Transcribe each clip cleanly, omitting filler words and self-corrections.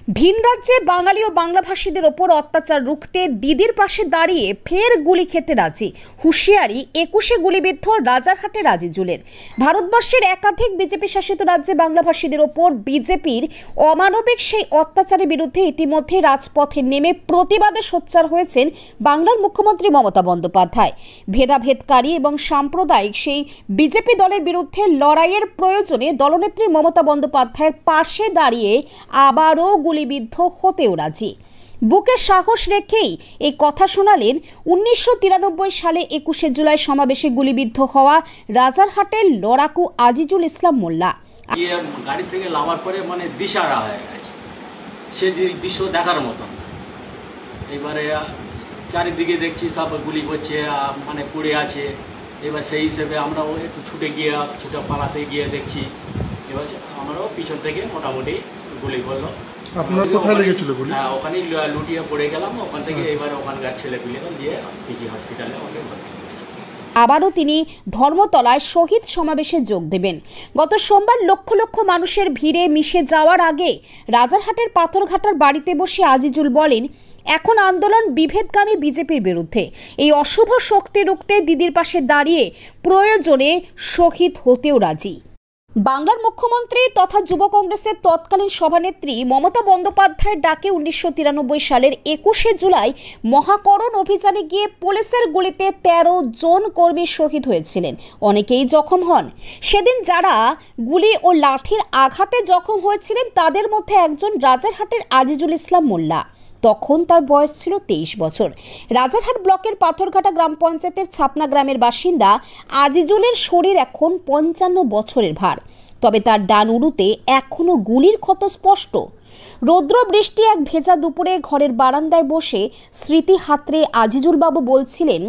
ভিন রাজ্যে বাঙালি ও বাংলাভাষীদের ওপর অত্যাচার রুখতে দিদির পাশে দাঁড়িয়ে ফের গুলি খেতে রাজি। হুঁশিয়ারি 21-এ গুলিবিদ্ধ রাজারহাটের আজিজুলের। ভারতবর্ষের একাধিক বিজেপি শাসিত রাজ্যে বাংলাভাষীদের ওপর বিজেপির অমানবিক সেই অত্যাচারের বিরুদ্ধে ইতিমধ্যে রাজপথে নেমে প্রতিবাদে সোচ্চার হয়েছেন বাংলার মুখ্যমন্ত্রী মমতা বন্দ্যোপাধ্যায়। ভেদাভেদকারী এবং সাম্প্রদায়িক সেই বিজেপি দলের বিরুদ্ধে লড়াইয়ের প্রয়োজনে দলনেত্রী মমতা বন্দ্যোপাধ্যায়ের পাশে দাঁড়িয়ে আবারও গুলিবিদ্ধ হতেও রাজি। বুকে সাহস রেখেই এই কথা শোনালেন 1993 সালে 21শে জুলাই সমাবেশে গুলিবিদ্ধ হওয়া রাজারহাটের লড়াকু আজিজুল ইসলাম মোল্লা। গাড়ি থেকে নামার পরে মানে দিশাহারা হয়ে গেছে, সে দৃশ্য দেখার মতন। এবারে চারিদিকে দেখছি সব গুলি করছে, মানে পড়ে আছে। এবার সেই হিসেবে আমরাও একটু ছুটে পালাতে গিয়ে দেখছি, এবার আমরাও পিছন থেকে মোটামুটি গুলি করলো। আপনার কোথায় লেগেছিল গুলি? হ্যাঁ, ওখানেই লুটিয়ে পড়ে গেলাম। ওখান থেকে এবার ওখানকার ছেলেগুলি দিয়ে পিজি হসপিটালে আমাকে ভর্তি করেছে। আবারও তিনি ধর্মতলায় শহীদ সমাবেশে যোগ দেবেন। গত সোমবার লক্ষ লক্ষ মানুষের ভিড়ে মিশে যাওয়ার আগে রাজারহাটের পাথরঘাটার বাড়িতে বসে আজিজুল বলেন, এখন আন্দোলন বিভেদগামী বিজেপির বিরুদ্ধে। এই অশুভ শক্তি রুখতে দিদির পাশে দাঁড়িয়ে প্রয়োজনে শহীদ হতেও রাজি। বাংলার মুখ্যমন্ত্রী তথা যুব কংগ্রেসের তৎকালীন সভানেত্রী মমতা বন্দ্যোপাধ্যায়ের ডাকে 1993 সালের 21শে জুলাই মহাকরণ অভিযানে গিয়ে পুলিশের গুলিতে 13 জন কর্মী শহীদ হয়েছিলেন, অনেকেই জখম হন। সেদিন যারা গুলি ও লাঠির আঘাতে জখম হয়েছিলেন তাদের মধ্যে একজন রাজারহাটের আজিজুল ইসলাম মোল্লা। তখন তার বয়স ছিল 23 বছর। রাজারহাট ব্লকের পাথরঘাটা গ্রাম পঞ্চায়েতের ছাপনা গ্রামের বাসিন্দা আজিজুলের শরীর এখন 55 বছরের ভার, তবে তার ডান উরুতে এখনো গুলির ক্ষত স্পষ্ট। রৌদ্র বৃষ্টি এক ভেজা দুপুরে ঘরের বারান্দায় বসে স্মৃতি হাতড়ে আজিজুল বাবু বলছিলেন,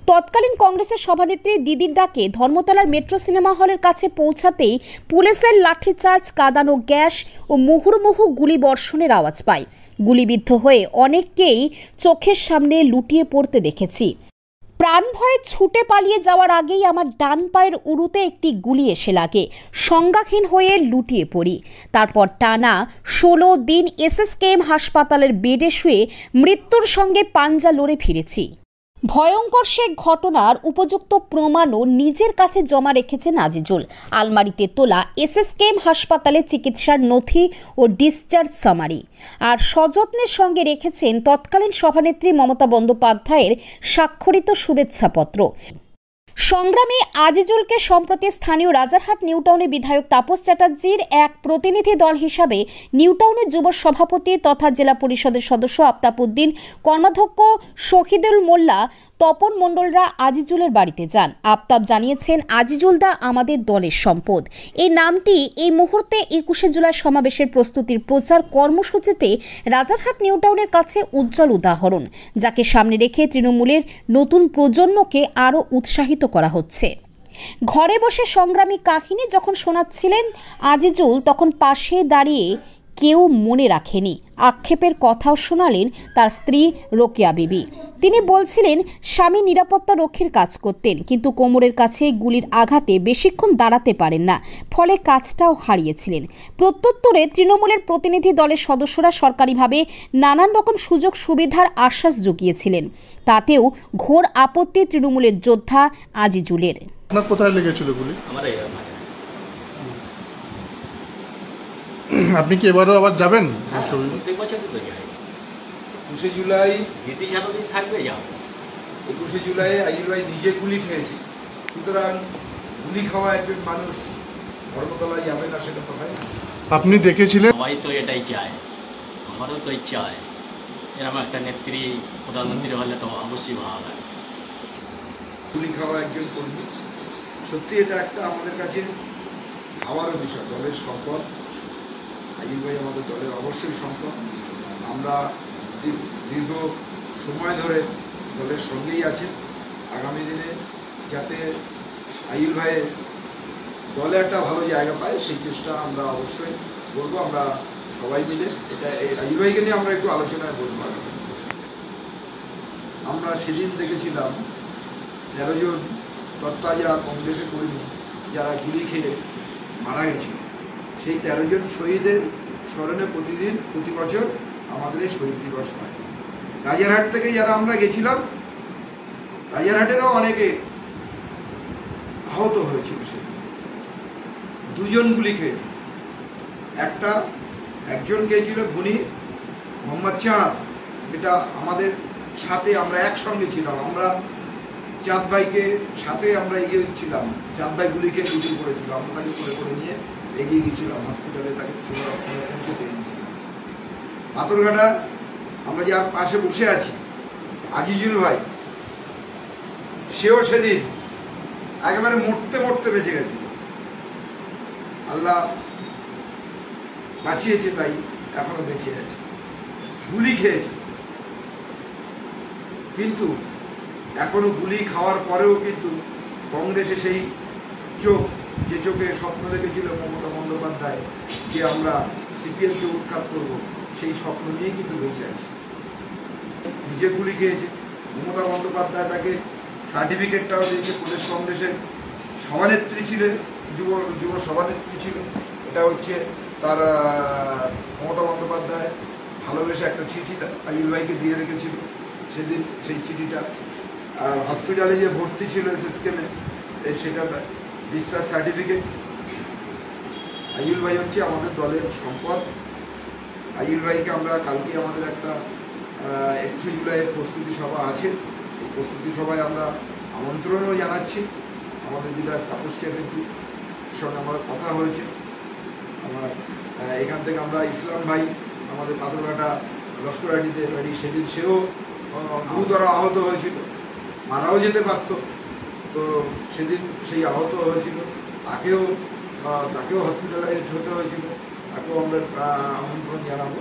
তৎকালীন কংগ্রেসের সভানেত্রী দিদির ডাকে ধর্মতলার মেট্রো সিনেমা হলের কাছে পৌঁছাতেই পুলিশের লাঠিচার্জ, কাঁদানো গ্যাস ও মুহুর্মুহু গুলি বর্ষণের আওয়াজ পায়। গুলিবিদ্ধ হয়ে অনেককেই চোখের সামনে লুটিয়ে পড়তে দেখেছি। প্রাণ ভয়ে ছুটে পালিয়ে যাওয়ার আগেই আমার ডান পায়ের উরুতে একটি গুলি এসে লাগে, সংজ্ঞাহীন হয়ে লুটিয়ে পড়ি। তারপর টানা 16 দিন SSKM হাসপাতালের বেডে শুয়ে মৃত্যুর সঙ্গে পাঞ্জা লড়ে ফিরেছি। ভয়ঙ্কর সে ঘটনার উপযুক্ত প্রমাণও নিজের কাছে জমা রেখেছেন আজিজুল। আলমারিতে তোলা SSKM হাসপাতালে চিকিৎসার নথি ও ডিসচার্জ সামারি, আর সযত্নের সঙ্গে রেখেছেন তৎকালীন সভানেত্রী মমতা বন্দ্যোপাধ্যায়ের স্বাক্ষরিত শুভেচ্ছাপত্র। সংগ্রামী আজিজুলকে সম্প্রতি স্থানীয় রাজারহাট নিউটাউনে বিধায়ক তাপস চ্যাটার্জির এক প্রতিনিধি দল হিসাবে নিউটাউনের যুব সভাপতি তথা জেলা পরিষদের সদস্য আফতাব উদ্দিন, কর্মাধ্যক্ষ শহীদুল মোল্লা, তপন মণ্ডলরা আজিজুলের বাড়িতে যান। আফতাব জানিয়েছেন, আজিজুলদা আমাদের দলের সম্পদ। এই নামটি এই মুহূর্তে 21শে জুলাই সমাবেশের প্রস্তুতির প্রচার কর্মসূচিতে রাজারহাট নিউটাউনের কাছে উজ্জ্বল উদাহরণ, যাকে সামনে রেখে তৃণমূলের নতুন প্রজন্মকে আরও উৎসাহিত করা হচ্ছে। ঘরে বসে সংগ্রামী কাহিনী যখন শোনাচ্ছিলেন আজিজুল, তখন পাশে দাঁড়িয়ে কেউ মনে রাখেনি। আক্ষেপের কথাও শোনালেন তার স্ত্রী রোকেয়া বিবি। তিনি বলছিলেন, স্বামী নিরাপত্তা রক্ষীর কাজ করতেন, কিন্তু কোমরের কাছে গুলির আঘাতে বেশিক্ষণ দাঁড়াতে পারেন না, ফলে কাজটাও হারিয়েছিলেন। প্রত্যুত্তরে তৃণমূলের প্রতিনিধি দলের সদস্যরা সরকারিভাবে নানান রকম সুযোগ সুবিধার আশ্বাস জুগিয়েছিলেন, তাতেও ঘোর আপত্তি তৃণমূলের যোদ্ধা আজিজুলের। আপনার কোথায় লেগেছিল গুলি? আপনি কি এবারও আবার যাবেন? 21শে জুলাই থাকবে, যাও। 21শে জুলাই আজিজুল ভাই নিজে গুলি খেয়েছে, সুতরাং গুলি খাওয়া একজন মানুষ ধর্মতলায় যাবে না, সেটা তো হয় না। আপনি দেখেছিলেন? সবাই তো এটাই চায়, আমারও তো ইচ্ছা হয় এরকম একটা নেত্রী প্রধানমন্ত্রী হলে তো অবশ্যই ভালো লাগে। গুলি খাওয়া একজন কর্মী, সত্যি এটা একটা আমাদের কাছে ভাবারও বিষয়। দলের সম্পদ আজিজুল ভাই আমাদের দলের অবশ্যই সম্পদ। আমরা দীর্ঘ সময় ধরে দলের সঙ্গেই আছে। আগামী দিনে যাতে আজিজুল ভাইয়ের দলে একটা ভালো জায়গা পায়, সেই চেষ্টা আমরা অবশ্যই করবো। আমরা সবাই মিলে এটা আজিজুল ভাইকে নিয়ে আমরা একটু আলোচনায় বসবো। আমরা সেদিন দেখেছিলাম 13 জন তৎতাজা কংগ্রেসের কর্মী যারা গুলি খেয়ে মারা গেছিল। সেই 13 জন শহীদের স্মরণে প্রতিদিন প্রতি বছর আমাদের এই শহীদ দিবস হয়। রাজারহাট থেকে যারা আমরা গেছিলাম, রাজারহাটেরও অনেকে আহত হয়েছিল। সেদিন 2 জন গুলি খেয়েছিল। একজন খেয়েছিল গুনি মোহাম্মদ চাঁদ, এটা আমাদের সাথে আমরা একসঙ্গে ছিলাম। আমরা চাঁদ ভাইকে সাথে আমরা এগিয়ে ছিলাম। চাঁদ ভাই গুলি খেয়ে লুটিয়ে পড়েছিল, আমরা তাকে করে নিয়ে এগিয়ে গিয়েছিলাম হসপিটালে, তাকে পৌঁছে দিয়ে দিয়েছিলাম। পাথরঘাটা আমরা যার পাশে বসে আছি আজিজুল ভাই, সেও সেদিন একেবারে মরতে বেঁচে গেছিল। আল্লাহ বাঁচিয়েছে, তাই এখনো বেঁচে আছে। গুলি খেয়েছে, কিন্তু এখনো গুলি খাওয়ার পরেও কিন্তু কংগ্রেসে সেই যে চোখে স্বপ্ন দেখেছিল মমতা বন্দ্যোপাধ্যায় যে আমরা সিপিএমকে উৎখাত করব, সেই স্বপ্ন নিয়েই কিন্তু বেঁচে আছে। নিজে গুলি খেয়েছে। মমতা বন্দ্যোপাধ্যায় তাকে সার্টিফিকেটটাও দিয়েছে। প্রদেশ কংগ্রেসের সভানেত্রী ছিল, যুব সভানেত্রী ছিল। এটা হচ্ছে তার মমতা বন্দ্যোপাধ্যায় ভালোবেসে একটা চিঠি আইয়ুল ভাইকে দিয়ে রেখেছিল সেদিন। সেই চিঠিটা আর হসপিটালে যে ভর্তি ছিল এসএসকেমে, সেটা ডিসচার্জ সার্টিফিকেট। আইয়ুল ভাই হচ্ছে আমাদের দলের সম্পদ। আইয়ুল ভাইকে আমরা কালকে আমাদের একটা 21শে জুলাইয়ের প্রস্তুতি সভা আছে, এই প্রস্তুতি সভায় আমরা আমন্ত্রণও জানাচ্ছি। আমাদের বিধায়ক তাপস চ্যাটার্জির সঙ্গে আমাদের কথা হয়েছে। আমরা এখান থেকে আমরা ইসলাম ভাই আমাদের পাথরঘাটা লস্করহাটিতে বাড়ি, সেদিন সেও গুরুতর আহত হয়েছিল, মারাও যেতে পারত। তো সেদিন সেই আহত হয়েছিল, তাকেও হসপিটালাইজড হতে হয়েছিল, তাকেও আমরা আমন্ত্রণ জানাবো।